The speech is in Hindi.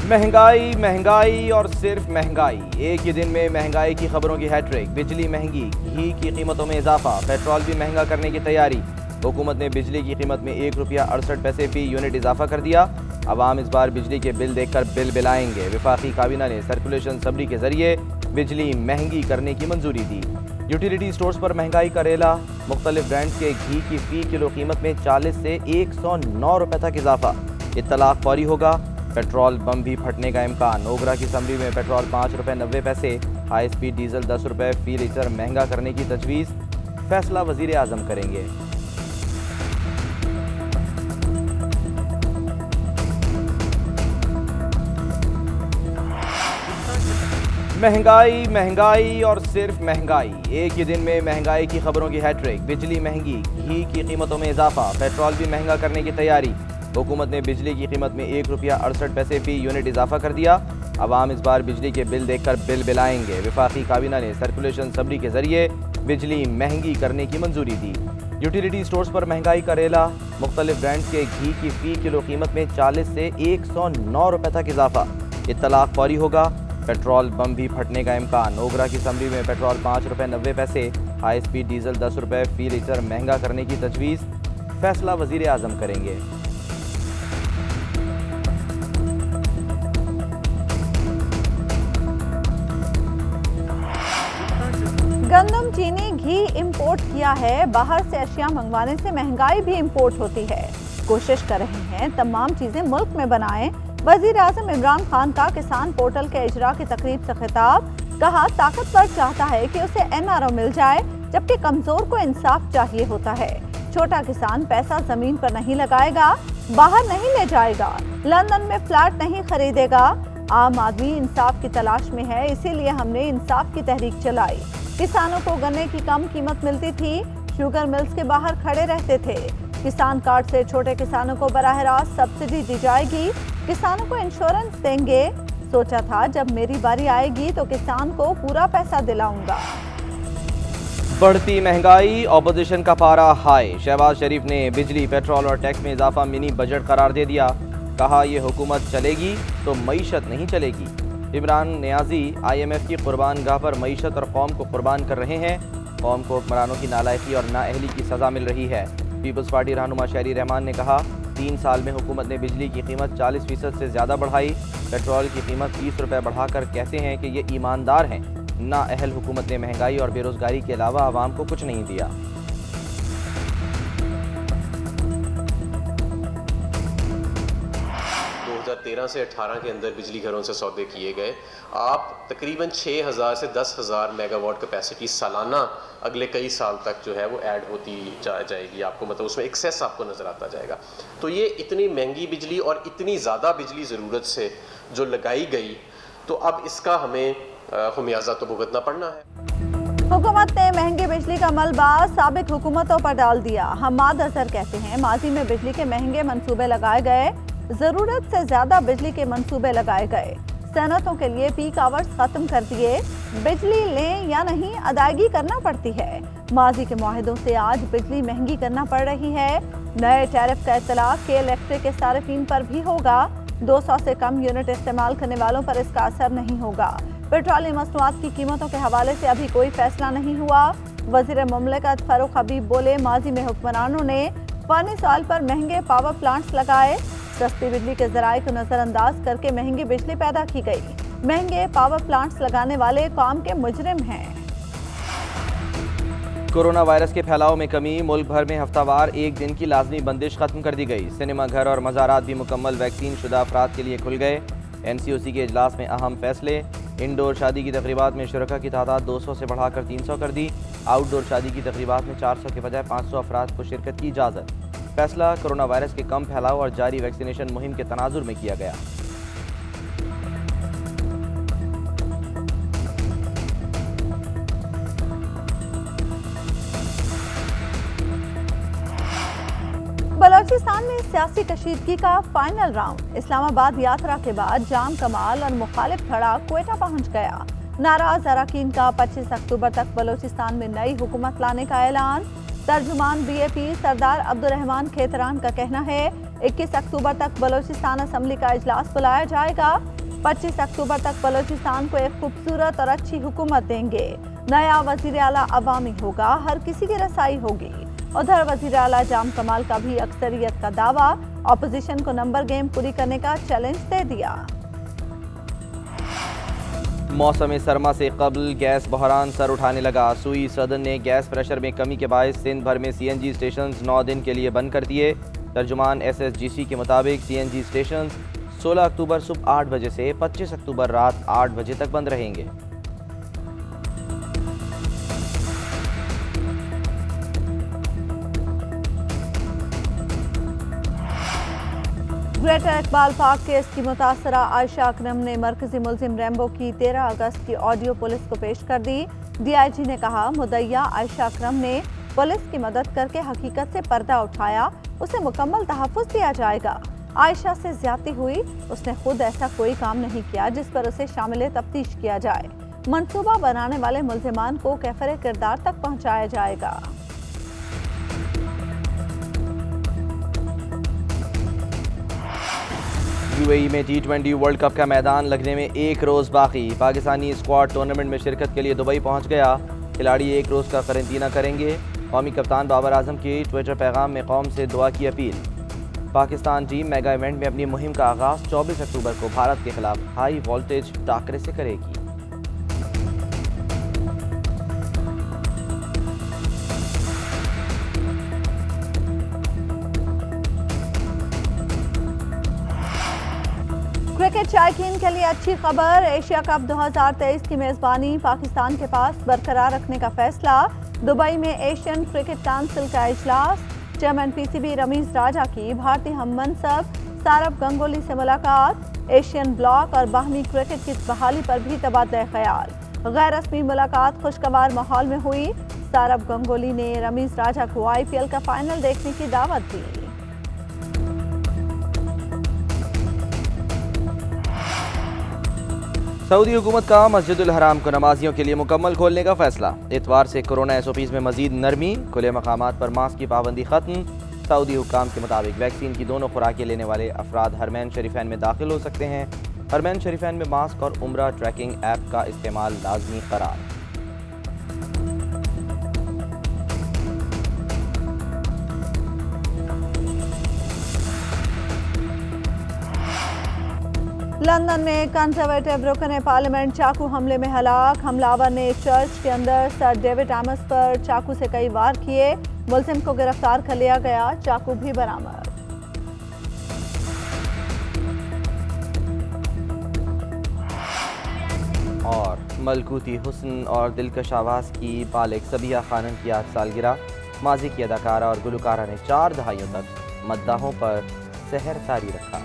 महंगाई महंगाई और सिर्फ महंगाई। एक ही दिन में महंगाई की खबरों की हैट्रिक। बिजली महंगी, घी की कीमतों में इजाफा, पेट्रोल भी महंगा करने की तैयारी। हुकूमत ने बिजली की कीमत में ₹1.68 फी यूनिट इजाफा कर दिया। अवाम इस बार बिजली के बिल देखकर बिल बिलाएंगे। विफाकी काबीना ने सर्कुलेशन सबरी के जरिए बिजली महंगी करने की मंजूरी दी। यूटिलिटी स्टोर्स पर महंगाई का रेला। मुख्तलिफ ब्रांड्स के घी की फी किलो कीमत में 40 से 109 रुपए तक इजाफा। इत्तलाक फौरी होगा। पेट्रोल बम भी फटने का इम्कान। ओगरा की असम्बली में पेट्रोल ₹5.90, हाई स्पीड डीजल ₹10 फी लीटर महंगा करने की तजवीज़। फैसला वजीर आजम करेंगे। महंगाई महंगाई और सिर्फ महंगाई। एक ही दिन में महंगाई की खबरों की हैट्रिक। बिजली महंगी, घी की कीमतों में इजाफा, पेट्रोल भी महंगा करने की तैयारी। हुकूमत ने बिजली की कीमत में ₹1.68 फी यूनिट इजाफा कर दिया। अवाम इस बार बिजली के बिल देखकर बिल बिलाएंगे। विफाकी काबीना ने सर्कुलेशन सबरी के जरिए बिजली महंगी करने की मंजूरी दी। यूटिलिटी स्टोर्स पर महंगाई का रेला। मुख्तलिफ ब्रांड्स के घी की फी किलो कीमत में 40 से 109 रुपए तक इजाफा। इत्तलाक फौरी होगा। पेट्रोल बम भी फटने का इम्कान। ओगरा की असम्बली में पेट्रोल ₹5.90, हाई स्पीड डीजल ₹10 फी लीटर महंगा करने की तजवीज़। फैसला वजीर आजम करेंगे। गंदम, चीनी, घी इंपोर्ट किया है। बाहर से अशिया मंगवाने से महंगाई भी इंपोर्ट होती है। कोशिश कर रहे हैं तमाम चीजें मुल्क में बनाएं। वजीर आजम इमरान खान का किसान पोर्टल के इजरा की तकरीब से खिताब। कहा, ताकतवर चाहता है कि उसे NRO मिल जाए, जबकि कमजोर को इंसाफ चाहिए होता है। छोटा किसान पैसा जमीन पर नहीं लगाएगा, बाहर नहीं ले जाएगा, लंदन में फ्लैट नहीं खरीदेगा। आम आदमी इंसाफ की तलाश में है, इसीलिए हमने इंसाफ की तहरीक चलाई। किसानों को गन्ने की कम कीमत मिलती थी, शुगर मिल्स के बाहर खड़े रहते थे। किसान कार्ड से छोटे किसानों को बराह रास्त सब्सिडी दी जाएगी। किसानों को इंश्योरेंस देंगे। सोचा था जब मेरी बारी आएगी तो किसान को पूरा पैसा दिलाऊंगा। बढ़ती महंगाई, ऑपोजिशन का पारा हाई। शहबाज शरीफ ने बिजली, पेट्रोल और टैक्स में इजाफा मिनी बजट करार दे दिया। कहा, ये हुकूमत चलेगी तो मईशत नहीं चलेगी। इमरान नियाजी IMF की कुर्बानगाह पर मईशत और कौम को कुर्बान कर रहे हैं। कौम को हुक्मरानों की नालायकी और नाअहली की सज़ा मिल रही है। पीपल्स पार्टी रहनुमा शहरी रहमान ने कहा, 3 साल में हुकूमत ने बिजली की कीमत 40% से ज़्यादा बढ़ाई। पेट्रोल की कीमत 30 रुपये बढ़ाकर कहते हैं कि ये ईमानदार हैं। नाअहल हुकूमत ने महंगाई और बेरोज़गारी के अलावा आवाम को कुछ नहीं दिया। 2013 से 18 के अंदर बिजली घरों से सौदे किए गए। आप तकरीबन 6000 से 10,000 मेगावाट कैपेसिटी सालाना अगले कई साल तक जो है वो ऐड होती जाएगी। आपको मतलब उसमें एक्सेस आपको नज़र आता जाएगा। तो ये इतनी महंगी बिजली और इतनी ज़्यादा बिजली ज़रूरत से जो लगाई गई, तो अब इसका हमें खमियाजा तो भुगतना पड़ना है। हुकूमत ने महंगी बिजली का मलबा साबिक हुकूमतों पर डाल दिया। हमाद अजहर कहते हैं, माजी में बिजली के महंगे मंसूबे लगाए गए, जरूरत से ज्यादा बिजली के मंसूबे लगाए गए। सनतों के लिए पीक आवर्स खत्म कर दिए। बिजली लें या नहीं, अदायगी करना पड़ती है। माजी के मुआहिदों से आज बिजली महंगी करना पड़ रही है। नए टैरिफ का इतलाक के इलेक्ट्रिक के सारिफीन पर भी होगा। 200 से कम यूनिट इस्तेमाल करने वालों पर इसका असर नहीं होगा। पेट्रोलियम मसनूआत की कीमतों के हवाले से अभी कोई फैसला नहीं हुआ। वजीर मुमलिकत फारूक हबीब बोले, माजी में हुक्मरानों ने फर्नेस ऑयल पर महंगे पावर प्लांट्स लगाए। सस्ती बिजली के जराये को नजरअंदाज करके महंगी बिजली पैदा की गई। महंगे पावर प्लांट्स लगाने वाले कौम के मुजरिम हैं। कोरोना वायरस के फैलाव में कमी। मुल्क भर में हफ्तावार एक दिन की लाजमी बंदिश खत्म कर दी गई। सिनेमा घर और मज़ारात भी मुकम्मल वैक्सीन शुदा अफराद के लिए खुल गए। NCOC के इजलास में अहम फैसले। इंडोर शादी की तकरीबात में शुरका की तादाद 200 से बढ़ाकर 300 कर दी। आउटडोर शादी की तकरीबात में 400 के बजाय 500 अफराद को शिरकत की इजाज़त। फैसला कोरोना वायरस के कम फैलाव और जारी वैक्सीनेशन मुहिम के तनाजुर में किया गया। बलोचिस्तान में सियासी कशीदगी का फाइनल राउंड। इस्लामाबाद यात्रा के बाद जाम कमाल और मुखालिफ धड़ा क्वेटा पहुंच गया। नाराज अरकान का 25 अक्टूबर तक बलोचिस्तान में नई हुकूमत लाने का ऐलान। तर्जुमान BAP सरदार अब्दुर्रहमान खेतरान का कहना है 21 अक्टूबर तक बलोचिस्तान असम्बली का इजलास बुलाया जाएगा। 25 अक्टूबर तक बलूचिस्तान को एक खूबसूरत और अच्छी हुकूमत देंगे। नया वजीर आला अवामी होगा, हर किसी की रसाई होगी। उधर वजीर आला जाम कमाल का भी अक्सरियत का दावा, ऑपोजिशन को नंबर गेम पूरी करने का चैलेंज दे दिया। मौसम सरमा से कबल गैस बहरान सर उठाने लगा। सुई सदन ने गैस प्रेशर में कमी के बायस सिंध भर में CNG स्टेशन 9 दिन के लिए बंद कर दिए। तर्जुमान SSGC के मुताबिक CNG स्टेशन 16 अक्टूबर सुबह 8 बजे से 25 अक्टूबर रात 8 बजे तक बंद रहेंगे। ग्रेटर इकबाल पार्क केस की मुतासरा आयशा अकरम ने मरकजी मुलजिम रैम्बो की 13 अगस्त की ऑडियो पुलिस को पेश कर दी। DIG ने कहा, मुद्दइया आयशा अकरम ने पुलिस की मदद करके हकीकत से पर्दा उठाया, उसे मुकम्मल तहफ़्फ़ुज़ दिया जाएगा। आयशा से ज्यादती हुई, उसने खुद ऐसा कोई काम नहीं किया जिस पर उसे शामिल तफ्तीश किया जाए। मंसूबा बनाने वाले मुल्जिमान को कैफरे किरदार तक पहुंचाया जाएगा। UAE में T20 वर्ल्ड कप का मैदान लगने में एक रोज़ बाकी। पाकिस्तानी स्क्वाड टूर्नामेंट में शिरकत के लिए दुबई पहुंच गया। खिलाड़ी एक रोज़ का करेंटीना करेंगे। कौमी कप्तान बाबर आजम की ट्विटर पैगाम में कौम से दुआ की appeal. Pakistan team mega event में अपनी मुहिम का आगाज़ 24 अक्टूबर को भारत के खिलाफ हाई वोल्टेज टाकरे से करेगी। क्रिकेट शायकीन के लिए अच्छी खबर, एशिया कप 2023 की मेजबानी पाकिस्तान के पास बरकरार रखने का फैसला। दुबई में एशियन क्रिकेट काउंसिल का इजलास। चेयरमैन PCB रमीज राजा की भारतीय हम मनसब सौरभ गंगोली से मुलाकात। एशियन ब्लॉक और बाहमी क्रिकेट की बहाली पर भी तबादला ख्याल। गैर रस्मी मुलाकात खुशगवार माहौल में हुई। सौरभ गंगोली ने रमीज राजा को IPL का फाइनल देखने की दावत दी। सऊदी हुकूमत का मस्जिदुल हराम को नमाजियों के लिए मुकम्मल खोलने का फैसला। इतवार से कोरोना SOPs में मजीद नरमी। खुले मकामात पर मास्क की पाबंदी खत्म। सऊदी हुक्काम के मुताबिक वैक्सीन की दोनों खुराकें लेने वाले अफराद हरमैन शरीफैन में दाखिल हो सकते हैं। हरमैन शरीफैन में मास्क और उम्रा ट्रैकिंग ऐप का इस्तेमाल लाजमी करार। लंदन में कंजर्वेटिव रुकन पार्लियामेंट चाकू हमले में हलाक। हमलावर ने चर्च के अंदर सर डेविड एमस पर चाकू से कई वार किए। मुलजिम को गिरफ्तार कर लिया गया, चाकू भी बरामद। और मलकूती हुस्न और दिलकश आवाज़ की बालिग सबिया खानम की आज सालगिरह। माजी की अदाकारा और गुलकारा ने 4 दहाइयों तक मद्दाहों पर सहर तारी रखा।